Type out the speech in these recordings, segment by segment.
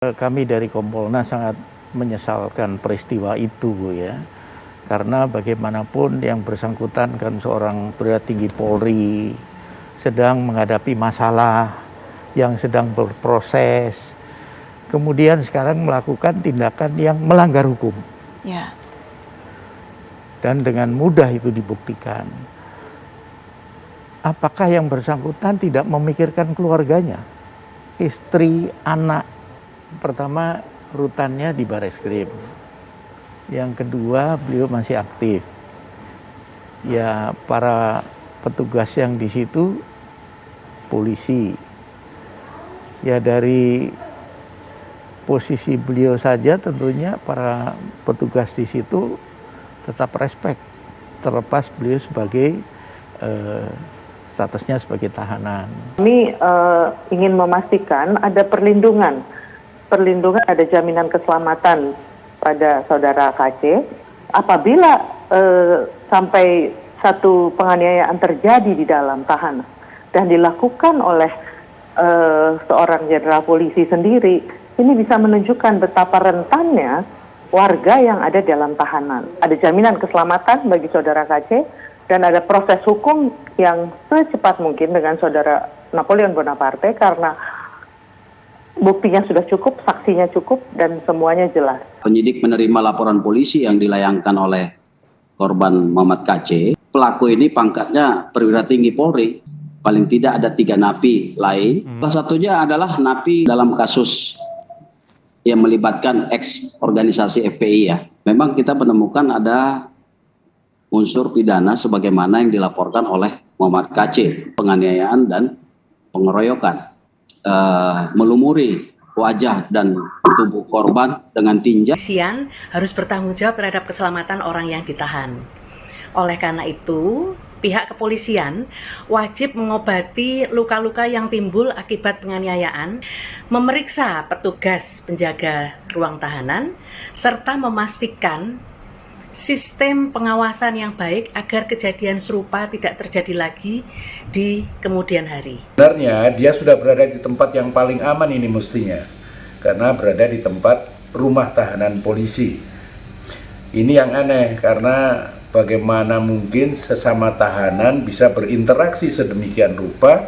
Kami dari Kompolnas sangat menyesalkan peristiwa itu, Bu, ya. Karena bagaimanapun yang bersangkutan kan seorang perwira tinggi Polri sedang menghadapi masalah yang sedang berproses. Kemudian sekarang melakukan tindakan yang melanggar hukum. Ya. Dan dengan mudah itu dibuktikan. Apakah yang bersangkutan tidak memikirkan keluarganya? Istri, anak. Pertama, rutannya di Bareskrim. Yang kedua, beliau masih aktif. Ya, para petugas yang di situ polisi. Ya, dari posisi beliau saja tentunya para petugas di situ tetap respect, terlepas beliau sebagai statusnya sebagai tahanan. Kami ingin memastikan ada perlindungan, ada jaminan keselamatan pada saudara KC apabila sampai satu penganiayaan terjadi di dalam tahanan dan dilakukan oleh seorang jenderal polisi sendiri, ini bisa menunjukkan betapa rentannya warga yang ada dalam tahanan. Ada jaminan keselamatan bagi saudara KC dan ada proses hukum yang secepat mungkin dengan saudara Napoleon Bonaparte karena buktinya sudah cukup, saksinya cukup, dan semuanya jelas. Penyidik menerima laporan polisi yang dilayangkan oleh korban Muhammad KC. Pelaku ini pangkatnya perwira tinggi Polri. Paling tidak ada 3 napi lain. Salah satunya adalah napi dalam kasus yang melibatkan ex organisasi FPI ya. Memang kita menemukan ada unsur pidana sebagaimana yang dilaporkan oleh Muhammad KC. Penganiayaan dan pengeroyokan. Melumuri wajah dan tubuh korban dengan tinja. Polisian harus bertanggung jawab terhadap keselamatan orang yang ditahan. Oleh karena itu, pihak kepolisian wajib mengobati luka-luka yang timbul akibat penganiayaan, memeriksa petugas penjaga ruang tahanan, serta memastikan sistem pengawasan yang baik agar kejadian serupa tidak terjadi lagi di kemudian hari. Sebenarnya dia sudah berada di tempat yang paling aman ini mestinya, karena berada di tempat rumah tahanan polisi. Ini yang aneh, karena bagaimana mungkin sesama tahanan bisa berinteraksi sedemikian rupa,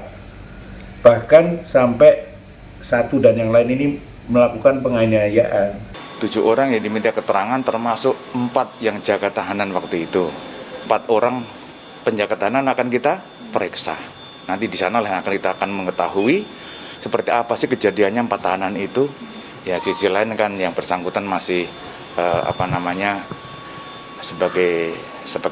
bahkan sampai satu dan yang lain ini melakukan penganiayaan. 7 orang yang diminta keterangan termasuk 4 yang jaga tahanan waktu itu. 4 orang penjaga tahanan akan kita periksa. Nanti di sana lah kita akan mengetahui seperti apa sih kejadiannya 4 tahanan itu. Ya sisi lain kan yang bersangkutan masih sebagai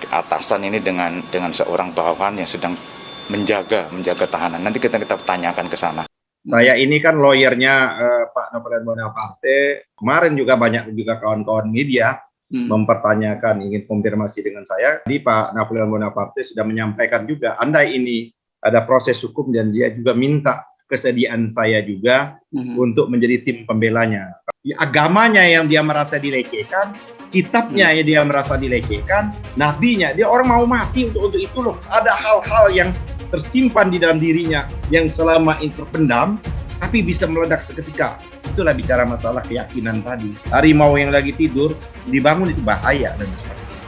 atasan ini dengan seorang bawahan yang sedang menjaga tahanan. Nanti kita tanyakan ke sana. Saya ini kan lawyernya Pak Napoleon Bonaparte. Kemarin juga banyak kawan-kawan media mempertanyakan, ingin konfirmasi dengan saya. Jadi Pak Napoleon Bonaparte sudah menyampaikan juga, andai ini ada proses hukum dan dia juga minta kesediaan saya juga untuk menjadi tim pembelanya. Agamanya yang dia merasa dilecehkan, kitabnya yang dia merasa dilecehkan, nabinya, dia orang mau mati untuk itu loh. Ada hal-hal yang tersimpan di dalam dirinya yang selama ini terpendam, tapi bisa meledak seketika. Itulah bicara masalah keyakinan tadi. Harimau yang lagi tidur, dibangun itu bahaya dan sebagainya.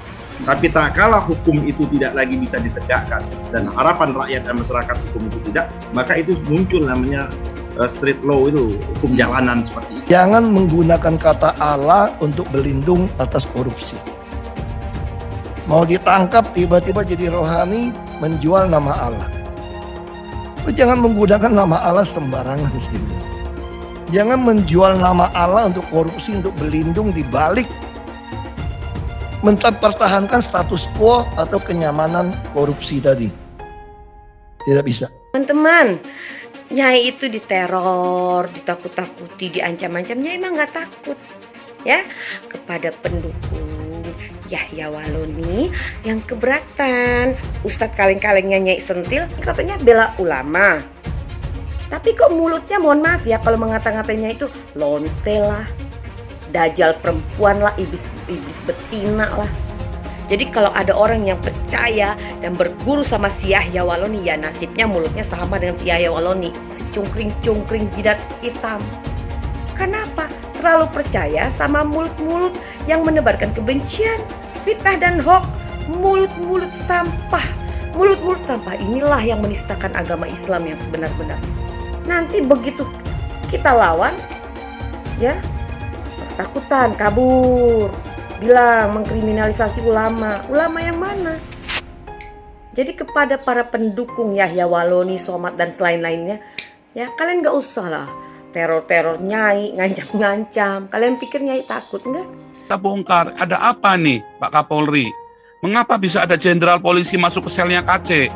Tapi tak kalah hukum itu tidak lagi bisa ditegakkan dan harapan rakyat dan masyarakat hukum itu tidak, maka itu muncul namanya street law, itu hukum jalanan seperti itu. Jangan menggunakan kata Allah untuk berlindung atas korupsi. Mau ditangkap tiba-tiba jadi rohani menjual nama Allah. Jangan menggunakan nama Allah sembarangan di sini. Jangan menjual nama Allah untuk korupsi, untuk berlindung di balik mempertahankan status quo atau kenyamanan korupsi tadi. Tidak bisa. Teman-teman, Nyai itu diteror, ditakut-takuti, diancam-ancam. Nyai emang nggak takut ya kepada pendukung Yahya Waloni yang keberatan. Ustadz kaleng-kalengnya Nyai Sentil katanya bela ulama, tapi kok mulutnya mohon maaf ya kalau mengata-ngatanya itu lonte lah, dajal perempuan lah, iblis betina lah. Jadi kalau ada orang yang percaya dan berguru sama si Yahya Waloni, ya nasibnya mulutnya sama dengan si Yahya Waloni, secungkring-cungkring jidat hitam. Karena apa? Terlalu percaya sama mulut-mulut yang menebarkan kebencian, fitnah dan hoax. Mulut-mulut sampah. Mulut-mulut sampah inilah yang menistakan agama Islam yang sebenar-benar. Nanti begitu kita lawan, ya, ketakutan, kabur, bilang mengkriminalisasi ulama. Ulama yang mana? Jadi kepada para pendukung Yahya Waloni, Somad dan selain-lainnya, ya kalian gak usah lah teror-teror Nyai, ngancam-ngancam. Kalian pikir Nyai takut nggak? Kita bongkar, ada apa nih Pak Kapolri? Mengapa bisa ada jenderal polisi masuk ke selnya KC?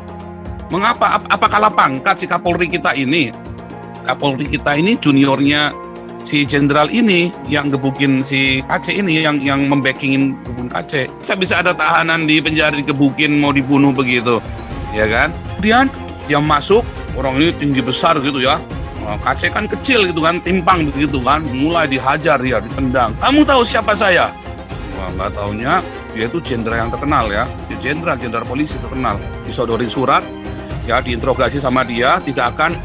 Mengapa? Apa kalah pangkat si Kapolri kita ini? Kapolri kita ini juniornya si jenderal ini yang gebukin si KC ini, yang membackingin gebun KC. Bisa ada tahanan di penjara digebukin mau dibunuh begitu, ya kan? Kemudian dia masuk, orang ini tinggi besar gitu ya. KC kan kecil gitu kan, timpang begitu kan, mulai dihajar dia, ditendang. Kamu tahu siapa saya? Wah, nggak taunya dia itu jenderal yang terkenal ya, dia jenderal polisi terkenal. Disodorin surat, ya diinterogasi sama dia, tidak akan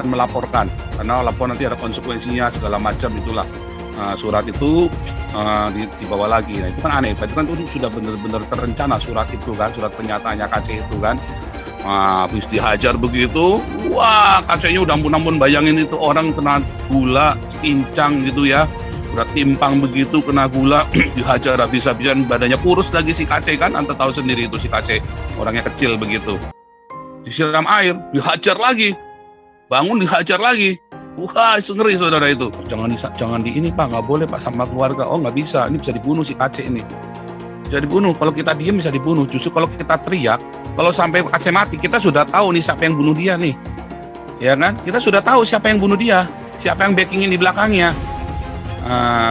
melaporkan, karena lapor nanti ada konsekuensinya segala macam itulah. Surat itu dibawa lagi. Nah itu kan aneh, berarti kan itu sudah benar-benar terencana surat itu kan, surat pernyataannya KC itu kan. Habis dihajar begitu, wah KC-nya udah ampun-ampun, bayangin itu orang kena gula, pincang gitu ya, udah timpang begitu, kena gula, dihajar habis-habisan, badannya kurus lagi si KC kan, Anda tahu sendiri itu si KC, orangnya kecil begitu. Disiram air, dihajar lagi, bangun dihajar lagi, wah ngeri saudara itu. Jangan di ini Pak, nggak boleh Pak sama keluarga. Oh nggak bisa, ini bisa dibunuh si KC ini. Bisa dibunuh, kalau kita diem bisa dibunuh. Justru kalau kita teriak, kalau sampai KC mati, kita sudah tahu nih siapa yang bunuh dia nih, ya kan? Kita sudah tahu siapa yang bunuh dia, siapa yang backingin di belakangnya.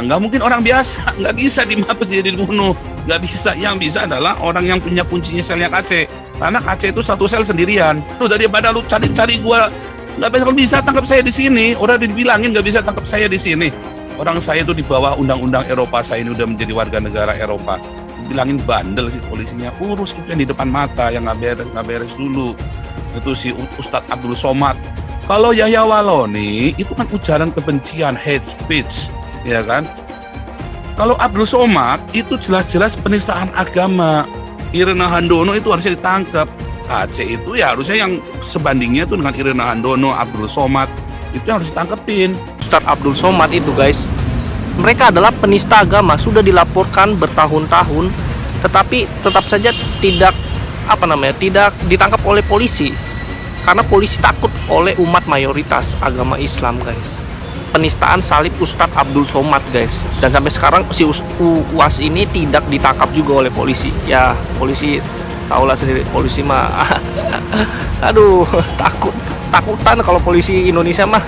Nggak mungkin orang biasa, nggak bisa dimabes dia dibunuh, nggak bisa. Yang bisa adalah orang yang punya kuncinya selnya KC, karena KC itu satu sel sendirian. Tuh daripada lu cari gua, nggak bisa tangkap saya di sini. Udah dibilangin nggak bisa tangkap saya di sini. Orang saya itu di bawah undang-undang Eropa, saya ini udah menjadi warga negara Eropa. Bilangin bandel sih polisinya, urus itu yang di depan mata, yang nggak beres dulu. Itu si Ustadz Abdul Somad. Kalau Yahya Waloni itu kan ujaran kebencian, hate speech, ya kan? Kalau Abdul Somad itu jelas-jelas penistaan agama. Irena Handono itu harusnya ditangkap. KC itu ya harusnya yang sebandingnya itu dengan Irena Handono, Abdul Somad itu yang harus ditangkepin. Ustadz Abdul Somad itu guys, mereka adalah penista agama, sudah dilaporkan bertahun-tahun, tetapi tetap saja tidak ditangkap oleh polisi, karena polisi takut oleh umat mayoritas agama Islam guys. Penistaan salib Ustadz Abdul Somad guys, dan sampai sekarang si UAS ini tidak ditangkap juga oleh polisi. Ya polisi tahulah sendiri, polisi mah aduh takutan kalau polisi Indonesia mah.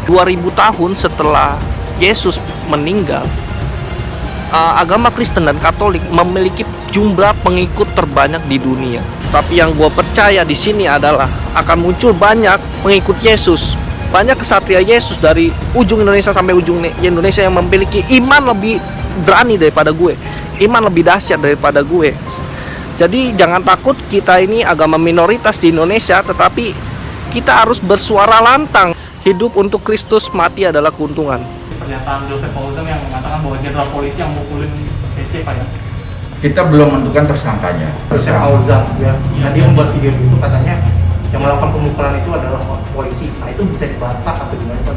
2000 tahun setelah Yesus meninggal, agama Kristen dan Katolik memiliki jumlah pengikut terbanyak di dunia. Tapi yang gue percaya di sini adalah akan muncul banyak pengikut Yesus, banyak kesatria Yesus dari ujung Indonesia sampai ujung Indonesia yang memiliki iman lebih berani daripada gue, iman lebih dahsyat daripada gue. Jadi jangan takut, kita ini agama minoritas di Indonesia, tetapi kita harus bersuara lantang. Hidup untuk Kristus, mati adalah keuntungan. Pernyataan Joseph Paulsen yang mengatakan bahwa jenderal polisi yang mukulin PC Pak ya? Kita belum menentukan tersangkanya. Joseph Paulsen ya, dia membuat video itu katanya yang melakukan pemukulan itu adalah polisi. Nah itu bisa dibantah atau gimana Pak?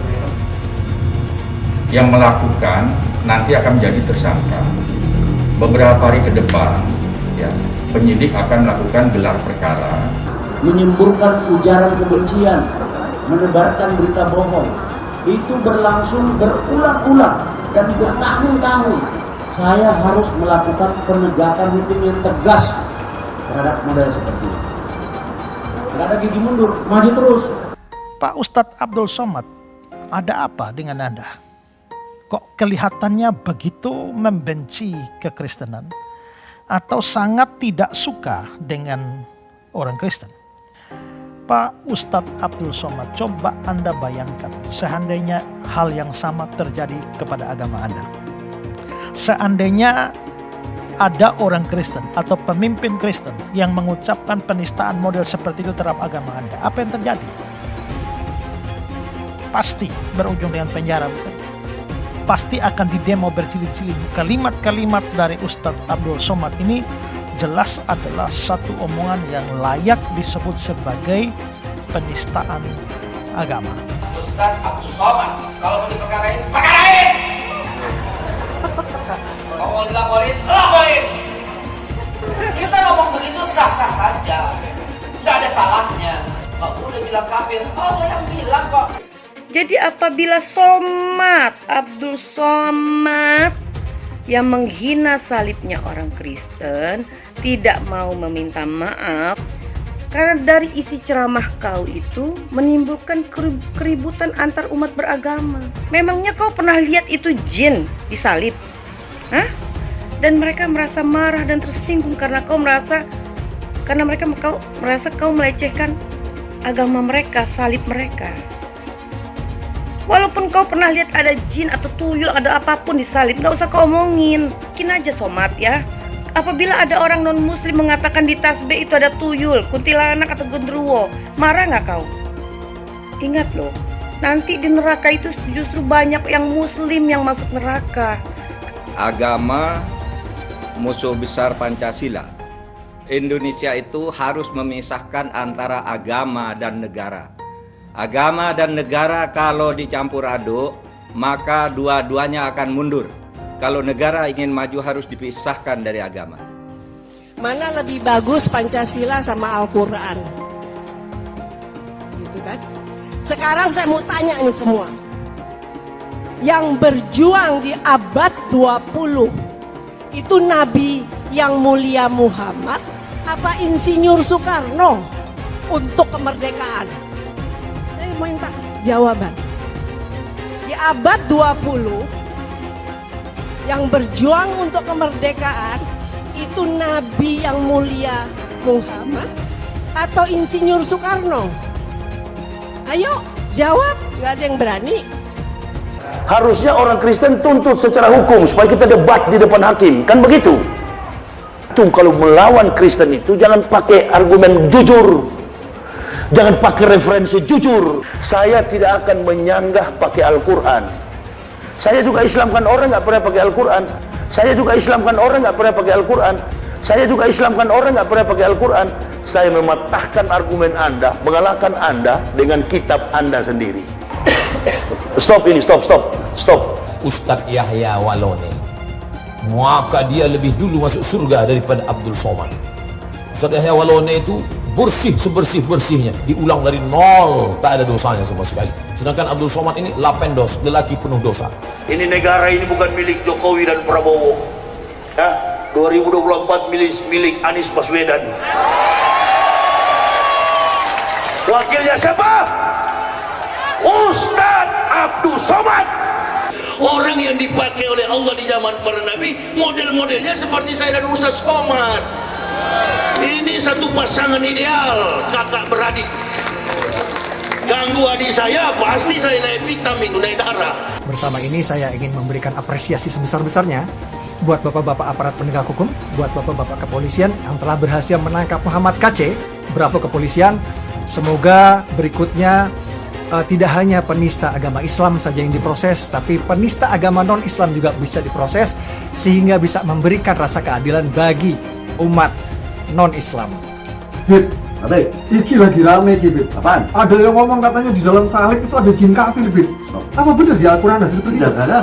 Yang melakukan nanti akan menjadi tersangka. Beberapa hari ke depan, ya, penyidik akan melakukan gelar perkara. Menyemburkan ujaran kebencian, menebarkan berita bohong, itu berlangsung berulang-ulang dan bertahun-tahun. Saya harus melakukan penegakan hukum yang tegas terhadap model seperti ini. Tidak ada gigi mundur, maju terus. Pak Ustadz Abdul Somad, ada apa dengan Anda? Kok kelihatannya begitu membenci kekristenan atau sangat tidak suka dengan orang Kristen? Pak Ustadz Abdul Somad, coba Anda bayangkan seandainya hal yang sama terjadi kepada agama Anda. Seandainya ada orang Kristen atau pemimpin Kristen yang mengucapkan penistaan model seperti itu terhadap agama Anda, apa yang terjadi? pasti berujung dengan penjara, bukan? Pasti akan didemo berjilid-jilid. Kalimat-kalimat dari Ustadz Abdul Somad ini jelas adalah satu omongan yang layak disebut sebagai penistaan agama. Ustadz Abdul Somad, kalau mau diperkarain, perkarain! Kalau mau dilaporin, laporin! Kita ngomong begitu sah-sah saja, nggak ada salahnya. Nggak boleh bilang kafir, Allah yang bilang kok. Jadi apabila Abdul Somad yang menghina salibnya orang Kristen tidak mau meminta maaf karena dari isi ceramah kau itu menimbulkan keributan antar umat beragama. Memangnya kau pernah lihat itu jin disalib? Hah? Dan mereka merasa marah dan tersinggung karena mereka merasa kau melecehkan agama mereka, salib mereka. Walaupun kau pernah lihat ada jin atau tuyul, ada apapun di salib, gak usah kau omongin. Mungkin aja Somad ya. Apabila ada orang non-muslim mengatakan di tasbih itu ada tuyul, kuntilanak atau genderuwo, marah gak kau? Ingat loh, nanti di neraka itu justru banyak yang muslim yang masuk neraka. Agama musuh besar Pancasila. Indonesia itu harus memisahkan antara agama dan negara. Agama dan negara kalau dicampur aduk, maka dua-duanya akan mundur. Kalau negara ingin maju harus dipisahkan dari agama. Mana lebih bagus Pancasila sama Al-Quran? Gitu kan? Sekarang saya mau tanya nih semua. Yang berjuang di abad 20 itu Nabi yang mulia Muhammad apa Insinyur Soekarno untuk kemerdekaan? Mau minta jawaban. Di abad 20 yang berjuang untuk kemerdekaan itu Nabi yang mulia Muhammad atau Insinyur Soekarno? Ayo jawab, nggak ada yang berani. Harusnya orang Kristen tuntut secara hukum supaya kita debat di depan hakim, kan begitu? Tuh kalau melawan Kristen itu jangan pakai argumen jujur. Jangan pakai referensi jujur. Saya tidak akan menyanggah pakai Al-Quran. Saya juga Islamkan orang nggak pernah pakai Al-Quran. Saya juga Islamkan orang nggak pernah pakai Al-Quran. Saya juga Islamkan orang nggak pernah pakai Al-Quran. Saya mematahkan argumen Anda, mengalahkan Anda dengan kitab Anda sendiri. Stop. Ustadz Yahya Walone, maka dia lebih dulu masuk surga daripada Abdul Somad. Ustadz Yahya Walone itu bersih sebersih-bersihnya, diulang dari nol, tak ada dosanya sama sekali. Sedangkan Abdul Somad ini lapendos, lelaki penuh dosa. Ini negara ini bukan milik Jokowi dan Prabowo. Ya, 2024 milik Anies Baswedan. Wakilnya siapa? Ustadz Abdul Somad. Orang yang dipakai oleh Allah di zaman para nabi, model-modelnya seperti saya dan Ustadz Somad. Ini satu pasangan ideal, kakak beradik. Ganggu adik saya, pasti saya naik hitam itu, naik darah. Bersama ini saya ingin memberikan apresiasi sebesar-besarnya buat bapak-bapak aparat penegak hukum, buat bapak-bapak kepolisian yang telah berhasil menangkap Muhammad KC. Bravo kepolisian. Semoga berikutnya tidak hanya penista agama Islam saja yang diproses, tapi penista agama non-Islam juga bisa diproses sehingga bisa memberikan rasa keadilan bagi umat non-Islam. Bib, iki lagi rame iki, Bib. Apaan? Ada yang ngomong katanya di dalam salib itu ada jin kafir, Bib. Apa benar di Al-Quran ada seperti itu? Tidak ada.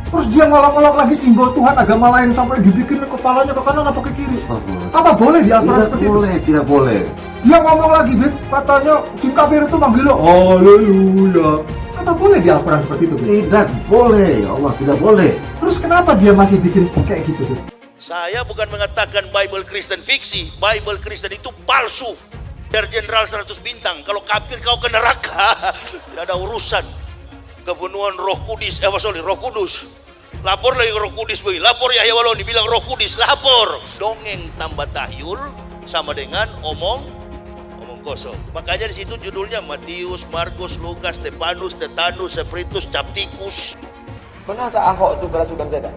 Terus dia ngolok-ngolok lagi simbol Tuhan agama lain sampai dibikin kepalanya ke kanan apa ke kiri. Apa boleh di Al-Quran seperti itu? Tidak boleh. Dia ngomong lagi, Bib, katanya jin kafir itu manggil haleluya. Apa boleh di Al-Quran seperti itu, Bib? Tidak boleh, Allah tidak boleh. Terus kenapa dia masih bikin kayak gitu, Bib? Saya bukan mengatakan Bible Kristen fiksi. Bible Kristen itu palsu. Biar jenderal 100 bintang. Kalau kafir kau ke neraka. Tidak ada urusan. Kepenuhan Roh Kudus. Roh Kudus. Lapor lagi ke Roh Kudus. Lapor Yahya Waloni bilang Roh Kudus. Lapor. Dongeng tambah tahyul sama dengan omong kosong. Makanya di situ judulnya Matius, Markus, Lukas, Stefanus, Tetanus, Spiritus, Captikus. Pernah tak Ahok itu kerasukan setan?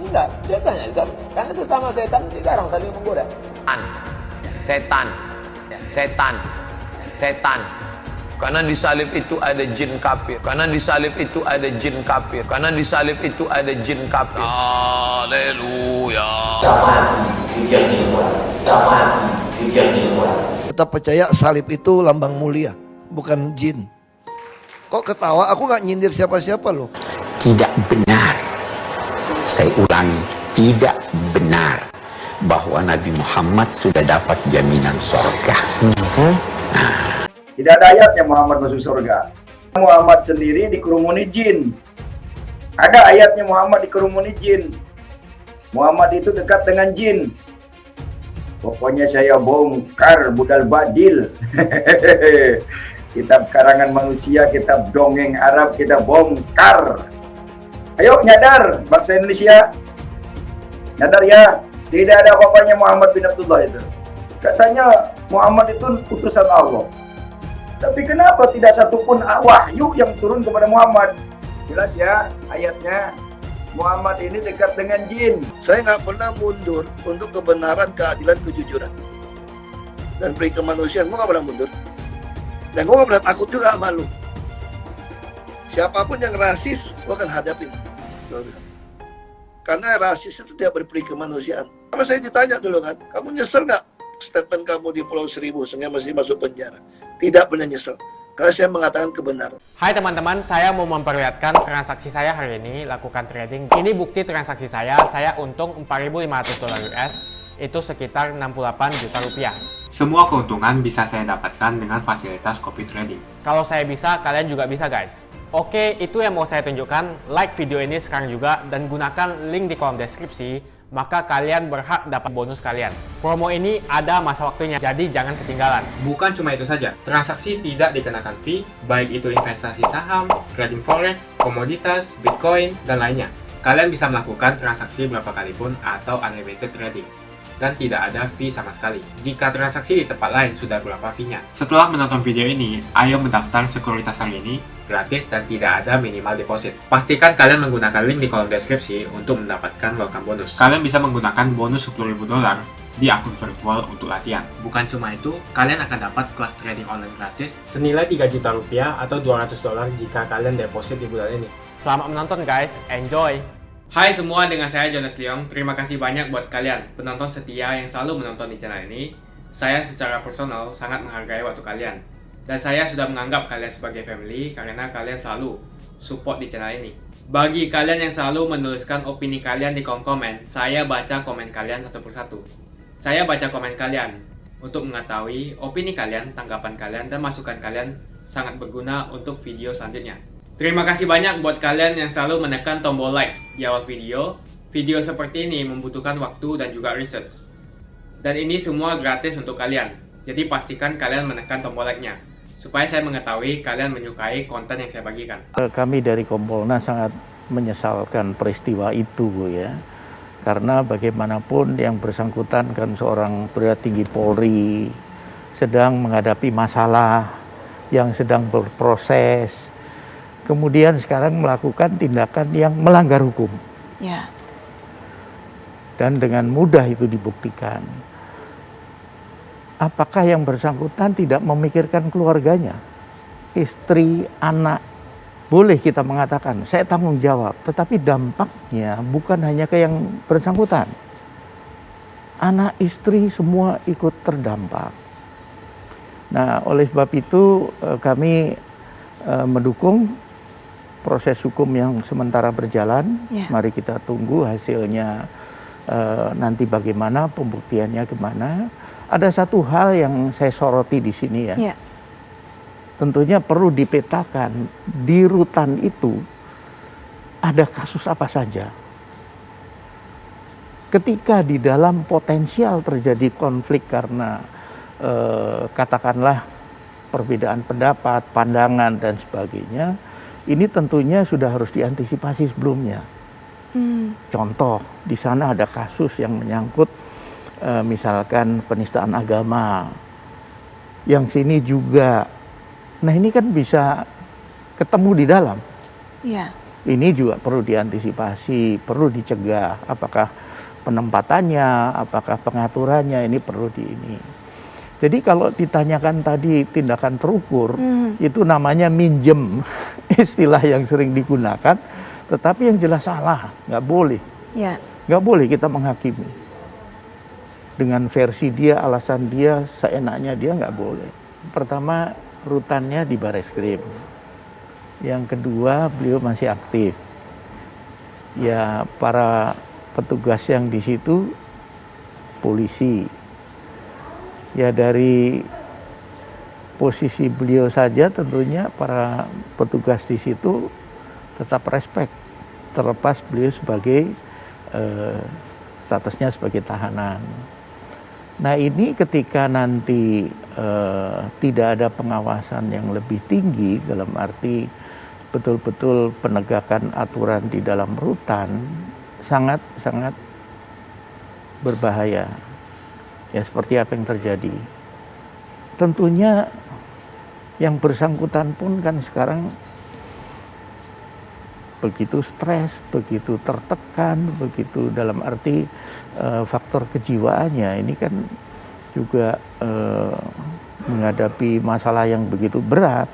Tidak, setannya juga. Karena sesama setan tidak orang saling menggoda. Setan. Karena di salib itu ada jin kafir. Karena di salib itu ada jin kafir. Karena di salib itu ada jin kafir. Haleluya. Tetap percaya salib itu lambang mulia, bukan jin. Kok ketawa? Aku nggak nyindir siapa-siapa loh. Tidak benar. Saya ulangi, tidak benar bahwa Nabi Muhammad sudah dapat jaminan surga. Tidak ada ayatnya Muhammad masuk surga. Muhammad sendiri dikerumuni jin. Ada ayatnya Muhammad dikerumuni jin. Muhammad itu dekat dengan jin. Pokoknya saya bongkar budal badil. Kitab karangan manusia, kitab dongeng Arab kita bongkar. Ayo nyadar bangsa Indonesia. Nyadar ya. Tidak ada apa-apanya Muhammad bin Abdullah itu. Katanya Muhammad itu utusan Allah. Tapi kenapa tidak satupun wahyu yang turun kepada Muhammad? Jelas ya ayatnya. Muhammad ini dekat dengan jin. Saya nggak pernah mundur untuk kebenaran, keadilan, kejujuran, dan peri kemanusiaan. Gue nggak pernah mundur. Dan gue nggak pernah takut juga sama lu. Siapapun yang rasis, gue akan hadapin. Gue bilang. Karena rasis itu tidak berperi kemanusiaan. Sama saya ditanya dulu kan, kamu nyesel nggak statement kamu di Pulau Seribu sehingga masih masuk penjara? Tidak pernah nyesel, karena saya mengatakan kebenaran. Hai teman-teman, saya mau memperlihatkan transaksi saya hari ini lakukan trading. Ini bukti transaksi saya untung $4.500 US, itu sekitar 68 juta rupiah. Semua keuntungan bisa saya dapatkan dengan fasilitas copy trading. Kalau saya bisa, kalian juga bisa guys. Oke, itu yang mau saya tunjukkan. Like video ini sekarang juga dan gunakan link di kolom deskripsi, maka kalian berhak dapat bonus kalian. Promo ini ada masa waktunya, jadi jangan ketinggalan. Bukan cuma itu saja, transaksi tidak dikenakan fee, baik itu investasi saham, trading forex, komoditas, bitcoin, dan lainnya. Kalian bisa melakukan transaksi berapa kali pun atau unlimited trading. Dan tidak ada fee sama sekali. Jika transaksi di tempat lain sudah berapa fee-nya. Setelah menonton video ini, ayo mendaftar sekuritas hari ini, gratis dan tidak ada minimal deposit. Pastikan kalian menggunakan link di kolom deskripsi untuk mendapatkan welcome bonus. Kalian bisa menggunakan bonus $10.000 di akun virtual untuk latihan. Bukan cuma itu, kalian akan dapat kelas trading online gratis senilai 3 juta rupiah atau $200 jika kalian deposit di bulan ini. Selamat menonton guys, enjoy! Hai semua, dengan saya Jonas Leong. Terima kasih banyak buat kalian, penonton setia yang selalu menonton di channel ini. Saya secara personal sangat menghargai waktu kalian. Dan saya sudah menganggap kalian sebagai family karena kalian selalu support di channel ini. Bagi kalian yang selalu menuliskan opini kalian di kolom komen, saya baca komen kalian satu persatu. Saya baca komen kalian untuk mengetahui opini kalian, tanggapan kalian, dan masukan kalian sangat berguna untuk video selanjutnya. Terima kasih banyak buat kalian yang selalu menekan tombol like di awal video. Video seperti ini membutuhkan waktu dan juga research. Dan ini semua gratis untuk kalian. Jadi pastikan kalian menekan tombol like-nya, supaya saya mengetahui kalian menyukai konten yang saya bagikan. Kami dari Kompolnas sangat menyesalkan peristiwa itu ya. Karena bagaimanapun yang bersangkutan kan seorang perwira tinggi Polri sedang menghadapi masalah yang sedang berproses. Kemudian sekarang melakukan tindakan yang melanggar hukum. Ya. Dan dengan mudah itu dibuktikan. Apakah yang bersangkutan tidak memikirkan keluarganya? Istri, anak. Boleh kita mengatakan, saya tanggung jawab. Tetapi dampaknya bukan hanya ke yang bersangkutan. Anak, istri semua ikut terdampak. Nah, oleh sebab itu kami mendukung proses hukum yang sementara berjalan. Ya. Mari kita tunggu hasilnya nanti bagaimana, pembuktiannya kemana. Ada satu hal yang saya soroti di sini ya. Ya. Tentunya perlu dipetakan di rutan itu ada kasus apa saja. Ketika di dalam potensial terjadi konflik karena katakanlah perbedaan pendapat, pandangan dan sebagainya, ini tentunya sudah harus diantisipasi sebelumnya. Contoh, di sana ada kasus yang menyangkut misalkan penistaan agama. Yang sini juga. Nah, ini kan bisa ketemu di dalam. Ya. Ini juga perlu diantisipasi, perlu dicegah. Apakah penempatannya, apakah pengaturannya, ini perlu di ini. Jadi kalau ditanyakan tadi tindakan terukur, itu namanya minjem, istilah yang sering digunakan, tetapi yang jelas salah, nggak boleh. Ya. Nggak boleh kita menghakimi. Dengan versi dia, alasan dia, seenaknya dia nggak boleh. Pertama, rutannya di Bareskrim. Yang kedua, beliau masih aktif. Ya, para petugas yang di situ, polisi. Ya, dari posisi beliau saja tentunya para petugas di situ tetap respect, terlepas beliau sebagai statusnya sebagai tahanan. Nah, ini ketika nanti tidak ada pengawasan yang lebih tinggi, dalam arti betul-betul penegakan aturan di dalam rutan, sangat berbahaya. Ya, seperti apa yang terjadi. Tentunya yang bersangkutan pun kan sekarang begitu stres, begitu tertekan, begitu dalam arti faktor kejiwaannya ini kan juga menghadapi masalah yang begitu berat.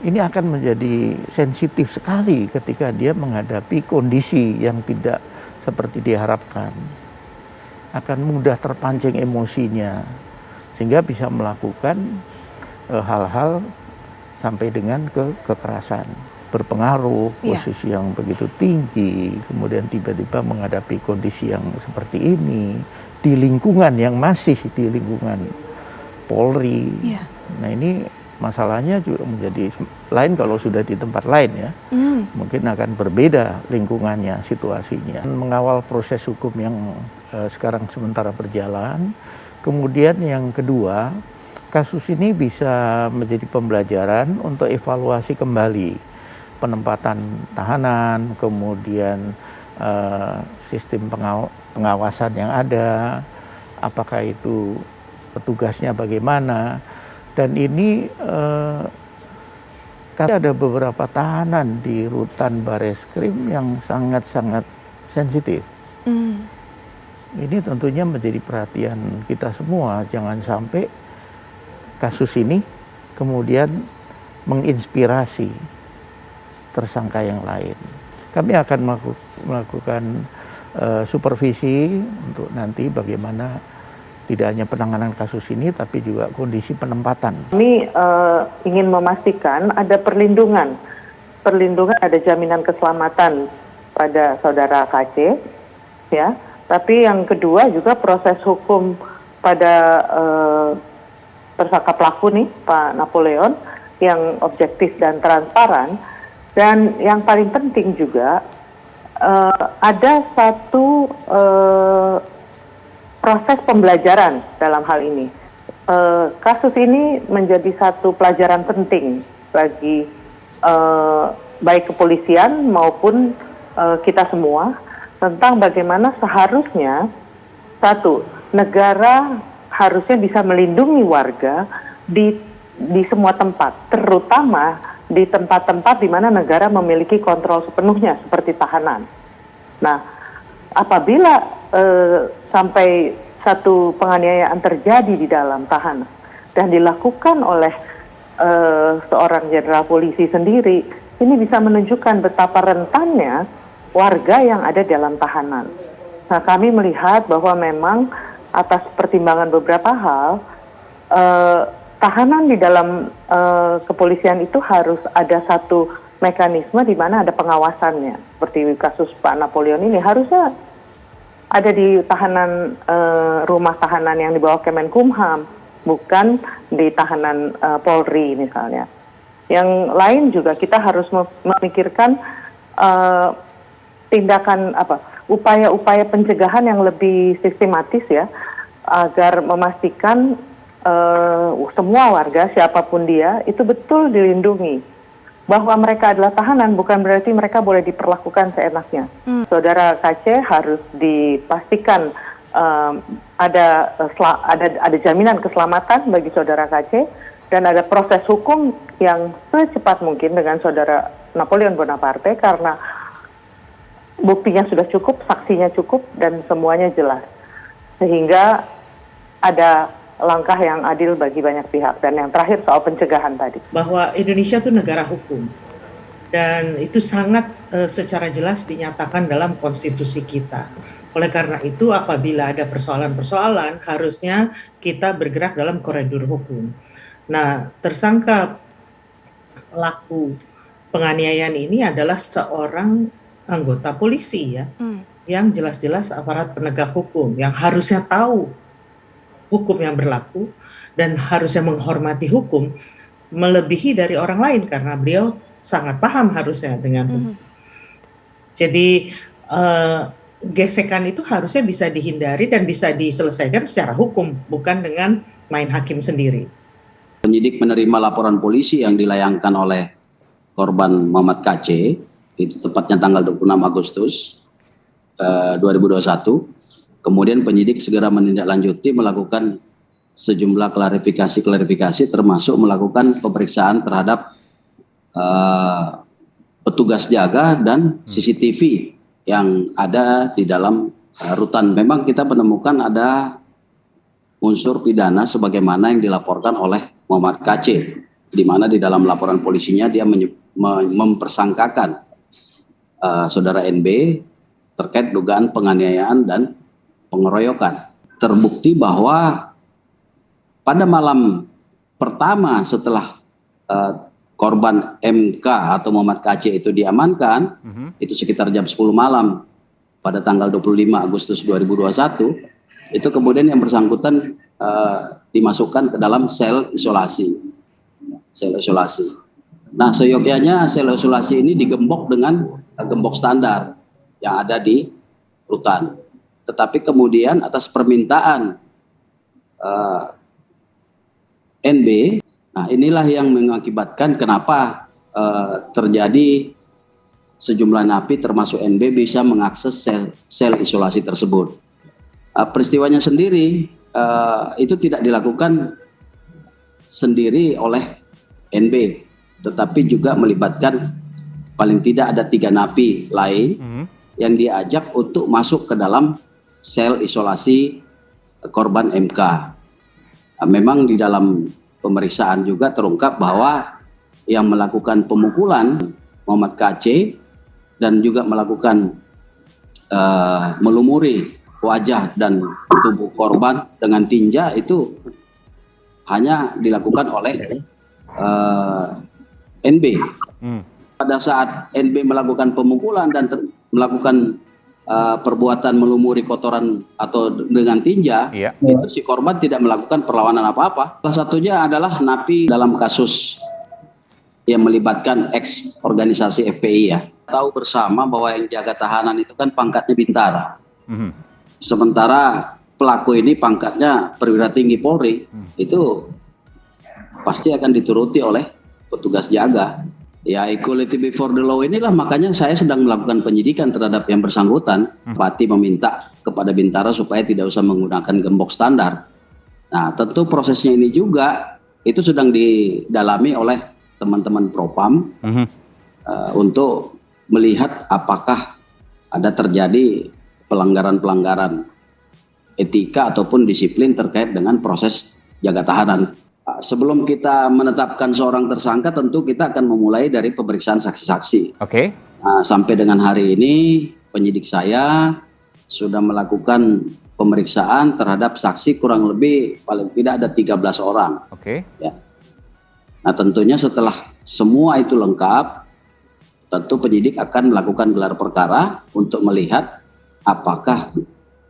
Ini akan menjadi sensitif sekali ketika dia menghadapi kondisi yang tidak seperti diharapkan. Akan mudah terpancing emosinya, sehingga bisa melakukan hal-hal sampai dengan kekerasan. Berpengaruh, posisi yang begitu tinggi, kemudian tiba-tiba menghadapi kondisi yang seperti ini, di lingkungan yang masih di lingkungan Polri. Nah, ini masalahnya juga menjadi lain kalau sudah di tempat lain ya. Mungkin akan berbeda lingkungannya, situasinya. Mengawal proses hukum yang sekarang sementara berjalan. Kemudian yang kedua, kasus ini bisa menjadi pembelajaran untuk evaluasi kembali penempatan tahanan, kemudian sistem pengawasan yang ada, apakah itu petugasnya bagaimana. Dan ini ada beberapa tahanan di rutan Bareskrim yang sangat-sangat sensitif. Ini tentunya menjadi perhatian kita semua, jangan sampai kasus ini kemudian menginspirasi tersangka yang lain. Kami akan melakukan supervisi untuk nanti bagaimana tidak hanya penanganan kasus ini, tapi juga kondisi penempatan. Kami ingin memastikan ada perlindungan, ada jaminan keselamatan pada saudara KC, ya. Tapi yang kedua juga proses hukum pada tersangka pelaku nih, Pak Napoleon, yang objektif dan transparan. Dan yang paling penting juga ada satu proses pembelajaran dalam hal ini. Kasus ini menjadi satu pelajaran penting bagi baik kepolisian maupun kita semua tentang bagaimana seharusnya satu, negara harusnya bisa melindungi warga di semua tempat, terutama di tempat-tempat di mana negara memiliki kontrol sepenuhnya seperti tahanan. Nah, apabila sampai satu penganiayaan terjadi di dalam tahanan dan dilakukan oleh seorang jenderal polisi sendiri, ini bisa menunjukkan betapa rentannya warga yang ada dalam tahanan. Nah, kami melihat bahwa memang atas pertimbangan beberapa hal, tahanan di dalam kepolisian itu harus ada satu mekanisme di mana ada pengawasannya. Seperti kasus Pak Napoleon ini harusnya ada di tahanan rumah tahanan yang di bawah Kemenkumham, bukan di tahanan Polri misalnya. Yang lain juga kita harus memikirkan tindakan upaya-upaya pencegahan yang lebih sistematis ya, agar memastikan semua warga siapapun dia itu betul dilindungi. Bahwa mereka adalah tahanan bukan berarti mereka boleh diperlakukan seenaknya. Saudara KC harus dipastikan ada jaminan keselamatan bagi saudara KC dan ada proses hukum yang secepat mungkin dengan saudara Napoleon Bonaparte karena buktinya sudah cukup, saksinya cukup dan semuanya jelas. Sehingga ada langkah yang adil bagi banyak pihak. Dan yang terakhir soal pencegahan tadi. Bahwa Indonesia itu negara hukum. Dan itu sangat secara jelas dinyatakan dalam konstitusi kita. Oleh karena itu apabila ada persoalan-persoalan harusnya kita bergerak dalam koridor hukum. Nah, tersangka pelaku penganiayaan ini adalah seorang anggota polisi ya, yang jelas-jelas aparat penegak hukum yang harusnya tahu hukum yang berlaku dan harusnya menghormati hukum melebihi dari orang lain karena beliau sangat paham harusnya dengan hukum. Jadi gesekan itu harusnya bisa dihindari dan bisa diselesaikan secara hukum, bukan dengan main hakim sendiri. Penyidik menerima laporan polisi yang dilayangkan oleh korban Muhammad KC, itu tepatnya tanggal 26 Agustus 2021. Kemudian penyidik segera menindaklanjuti melakukan sejumlah klarifikasi termasuk melakukan pemeriksaan terhadap petugas jaga dan CCTV yang ada di dalam rutan. Memang kita menemukan ada unsur pidana sebagaimana yang dilaporkan oleh Muhammad KC, di mana di dalam laporan polisinya dia mempersangkakan saudara NB terkait dugaan penganiayaan dan pengeroyokan. Terbukti bahwa pada malam pertama setelah korban MK atau Muhammad KC itu diamankan, itu sekitar jam 10 malam pada tanggal 25 Agustus 2021, itu kemudian yang bersangkutan dimasukkan ke dalam sel isolasi. Nah, seyogyanya sel isolasi ini digembok dengan gembok standar yang ada di rutan. Tetapi kemudian atas permintaan NB, nah inilah yang mengakibatkan kenapa terjadi sejumlah napi termasuk NB bisa mengakses sel isolasi tersebut. Peristiwanya sendiri itu tidak dilakukan sendiri oleh NB, tetapi juga melibatkan paling tidak ada 3 napi lain yang diajak untuk masuk ke dalam sel isolasi korban MK. Memang di dalam pemeriksaan juga terungkap bahwa yang melakukan pemukulan Muhammad KC dan juga melakukan melumuri wajah dan tubuh korban dengan tinja itu hanya dilakukan oleh NB. Pada saat NB melakukan pemukulan dan melakukan perbuatan melumuri kotoran atau dengan tinja, itu si korban tidak melakukan perlawanan apa-apa. Salah satunya adalah napi dalam kasus yang melibatkan ex organisasi FPI ya. Tahu bersama bahwa yang jaga tahanan itu kan pangkatnya bintara. Sementara pelaku ini pangkatnya perwira tinggi Polri, itu pasti akan dituruti oleh petugas jaga. Ya, equality before the law inilah makanya saya sedang melakukan penyidikan terhadap yang bersangkutan. Bupati meminta kepada Bintara supaya tidak usah menggunakan gembok standar. Nah, tentu prosesnya ini juga itu sedang didalami oleh teman-teman Propam untuk melihat apakah ada terjadi pelanggaran-pelanggaran etika ataupun disiplin terkait dengan proses jaga tahanan. Sebelum kita menetapkan seorang tersangka, tentu kita akan memulai dari pemeriksaan saksi-saksi. Nah, sampai dengan hari ini penyidik saya sudah melakukan pemeriksaan terhadap saksi kurang lebih paling tidak ada 13 orang. Ya. Nah, tentunya setelah semua itu lengkap, tentu penyidik akan melakukan gelar perkara untuk melihat apakah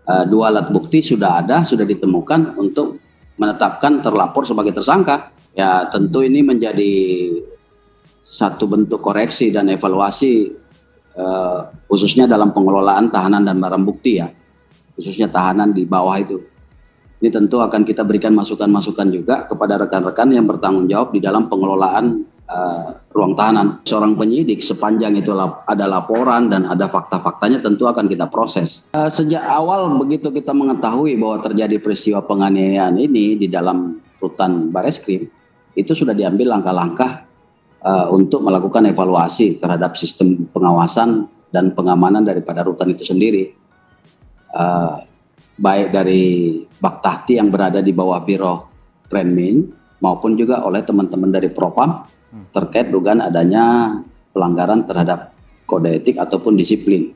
2 alat bukti sudah ada, sudah ditemukan untuk menetapkan terlapor sebagai tersangka. Ya, tentu ini menjadi satu bentuk koreksi dan evaluasi khususnya dalam pengelolaan tahanan dan barang bukti ya, khususnya tahanan di bawah itu. Ini tentu akan kita berikan masukan-masukan juga kepada rekan-rekan yang bertanggung jawab di dalam pengelolaan ruang tahanan. Seorang penyidik sepanjang itu ada laporan dan ada fakta-faktanya tentu akan kita proses. Sejak awal begitu kita mengetahui bahwa terjadi peristiwa penganiayaan ini di dalam rutan Bareskrim, itu sudah diambil langkah-langkah untuk melakukan evaluasi terhadap sistem pengawasan dan pengamanan daripada rutan itu sendiri. baik dari Baktahti yang berada di bawah Biro Renmin maupun juga oleh teman-teman dari Propam terkait dugaan adanya pelanggaran terhadap kode etik ataupun disiplin.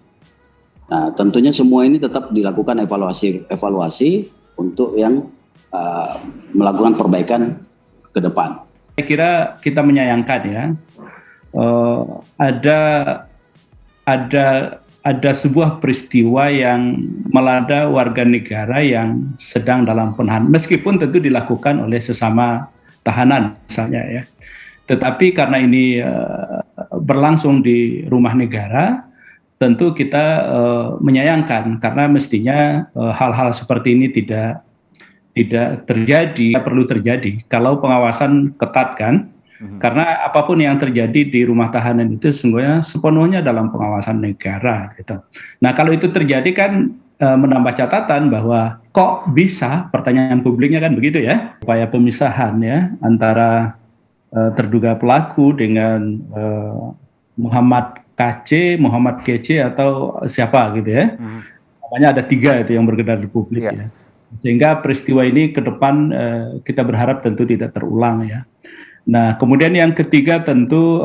Nah, tentunya semua ini tetap dilakukan evaluasi untuk yang melakukan perbaikan ke depan. Saya kira kita menyayangkan ya, ada sebuah peristiwa yang melanda warga negara yang sedang dalam penahanan, meskipun tentu dilakukan oleh sesama tahanan misalnya ya. Tetapi karena ini berlangsung di rumah negara, tentu kita menyayangkan karena mestinya hal-hal seperti ini tidak terjadi, perlu terjadi kalau pengawasan ketat kan. Karena apapun yang terjadi di rumah tahanan itu sesungguhnya sepenuhnya dalam pengawasan negara gitu. Nah, kalau itu terjadi kan menambah catatan bahwa kok bisa, pertanyaan publiknya kan begitu ya, upaya pemisahan ya antara terduga pelaku dengan Muhammad KC, Muhammad KC atau siapa gitu ya. Namanya ada 3 itu yang beredar di publik ya. Sehingga peristiwa ini ke depan kita berharap tentu tidak terulang ya. Nah, kemudian yang ketiga tentu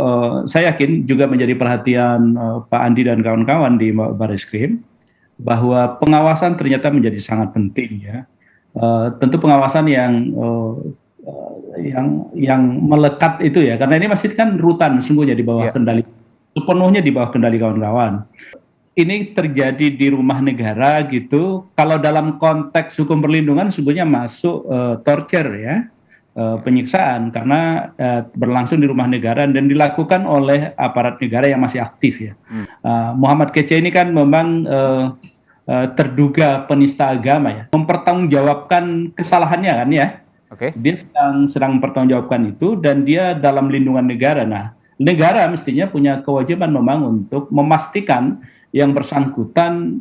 saya yakin juga menjadi perhatian Pak Andi dan kawan-kawan di Barreskrim bahwa pengawasan ternyata menjadi sangat penting ya. Tentu pengawasan yang melekat itu ya, karena ini masih kan rutan sungguhnya di bawah kendali, sepenuhnya di bawah kendali kawan-kawan. Ini terjadi di rumah negara gitu. Kalau dalam konteks hukum perlindungan sungguhnya masuk torture ya. Penyiksaan karena berlangsung di rumah negara dan dilakukan oleh aparat negara yang masih aktif ya. Muhammad KC ini kan memang terduga penista agama ya, mempertanggungjawabkan kesalahannya kan ya. Dia sedang mempertanggungjawabkan itu dan dia dalam lindungan negara. Nah, negara mestinya punya kewajiban memang untuk memastikan yang bersangkutan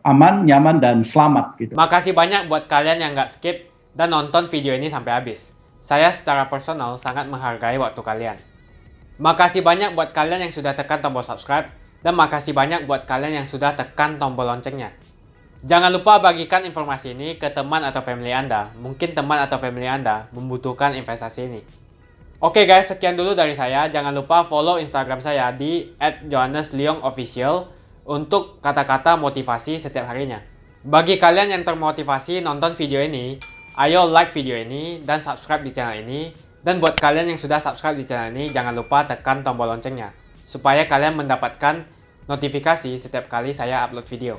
aman, nyaman dan selamat gitu. Makasih banyak buat kalian yang nggak skip dan nonton video ini sampai habis. Saya secara personal sangat menghargai waktu kalian. Makasih banyak buat kalian yang sudah tekan tombol subscribe, dan makasih banyak buat kalian yang sudah tekan tombol loncengnya. Jangan lupa bagikan informasi ini ke teman atau family Anda. Mungkin teman atau family Anda membutuhkan investasi ini. Oke guys, sekian dulu dari saya. Jangan lupa follow Instagram saya di @johannesleongofficial untuk kata-kata motivasi setiap harinya. Bagi kalian yang termotivasi nonton video ini, ayo like video ini dan subscribe di channel ini. Dan buat kalian yang sudah subscribe di channel ini, jangan lupa tekan tombol loncengnya supaya kalian mendapatkan notifikasi setiap kali saya upload video.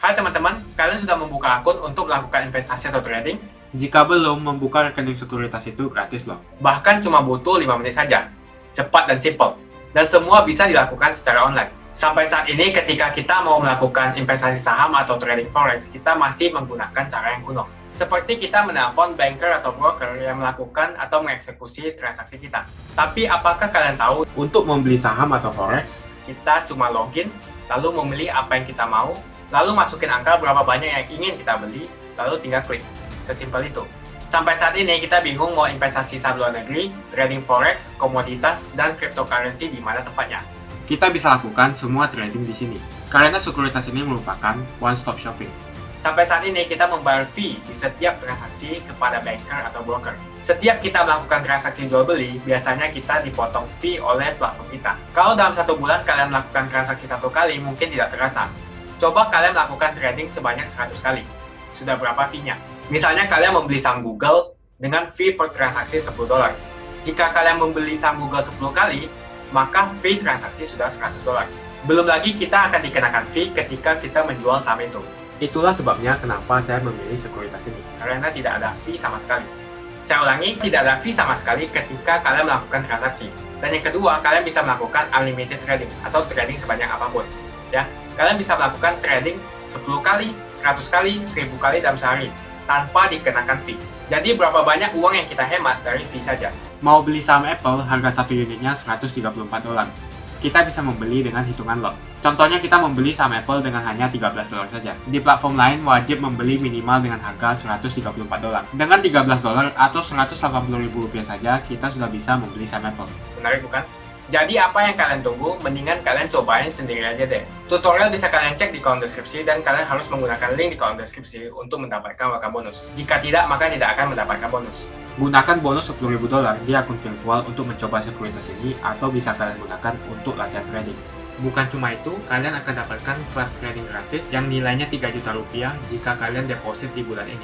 Hai teman-teman, kalian sudah membuka akun untuk melakukan investasi atau trading? Jika belum, membuka rekening sekuritas itu gratis loh. Bahkan cuma butuh 5 menit saja. Cepat dan simple. Dan semua bisa dilakukan secara online. Sampai saat ini ketika kita mau melakukan investasi saham atau trading forex, kita masih menggunakan cara yang kuno. Seperti kita menelpon banker atau broker yang melakukan atau mengeksekusi transaksi kita. Tapi apakah kalian tahu, untuk membeli saham atau forex, kita cuma login, lalu memilih apa yang kita mau, lalu masukin angka berapa banyak yang ingin kita beli, lalu tinggal klik. Sesimpel itu. Sampai saat ini kita bingung mau investasi saham luar negeri, trading forex, komoditas, dan cryptocurrency di mana tempatnya. Kita bisa lakukan semua trading di sini, karena sekuritas ini merupakan one-stop shopping. Sampai saat ini kita membayar fee di setiap transaksi kepada banker atau broker. Setiap kita melakukan transaksi jual beli, biasanya kita dipotong fee oleh platform kita. Kalau dalam 1 bulan kalian melakukan transaksi 1 kali, mungkin tidak terasa. Coba kalian melakukan trading sebanyak 100 kali. Sudah berapa fee-nya? Misalnya kalian membeli saham Google dengan fee per transaksi $10. Jika kalian membeli saham Google 10 kali, maka fee transaksi sudah $100. Belum lagi kita akan dikenakan fee ketika kita menjual saham itu. Itulah sebabnya kenapa saya memilih sekuritas ini, karena tidak ada fee sama sekali. Saya ulangi, tidak ada fee sama sekali ketika kalian melakukan transaksi. Dan yang kedua, kalian bisa melakukan unlimited trading atau trading sebanyak apapun. Ya, kalian bisa melakukan trading 10 kali, 100 kali, 1000 kali dalam sehari tanpa dikenakan fee. Jadi berapa banyak uang yang kita hemat dari fee saja. Mau beli saham Apple, harga 1 unitnya $134. Kita bisa membeli dengan hitungan lot. Contohnya kita membeli saham Apple dengan hanya $13 saja. Di platform lain wajib membeli minimal dengan harga $134. Dengan $13 atau Rp180.000 saja, kita sudah bisa membeli saham Apple. Menarik bukan? Jadi apa yang kalian tunggu, mendingan kalian cobain sendiri aja deh. Tutorial bisa kalian cek di kolom deskripsi dan kalian harus menggunakan link di kolom deskripsi untuk mendapatkan welcome bonus. Jika tidak, maka tidak akan mendapatkan bonus. Gunakan bonus $10.000 di akun virtual untuk mencoba sekuritas ini, atau bisa kalian gunakan untuk latihan trading. Bukan cuma itu, kalian akan dapatkan kelas trading gratis yang nilainya 3 juta rupiah jika kalian deposit di bulan ini.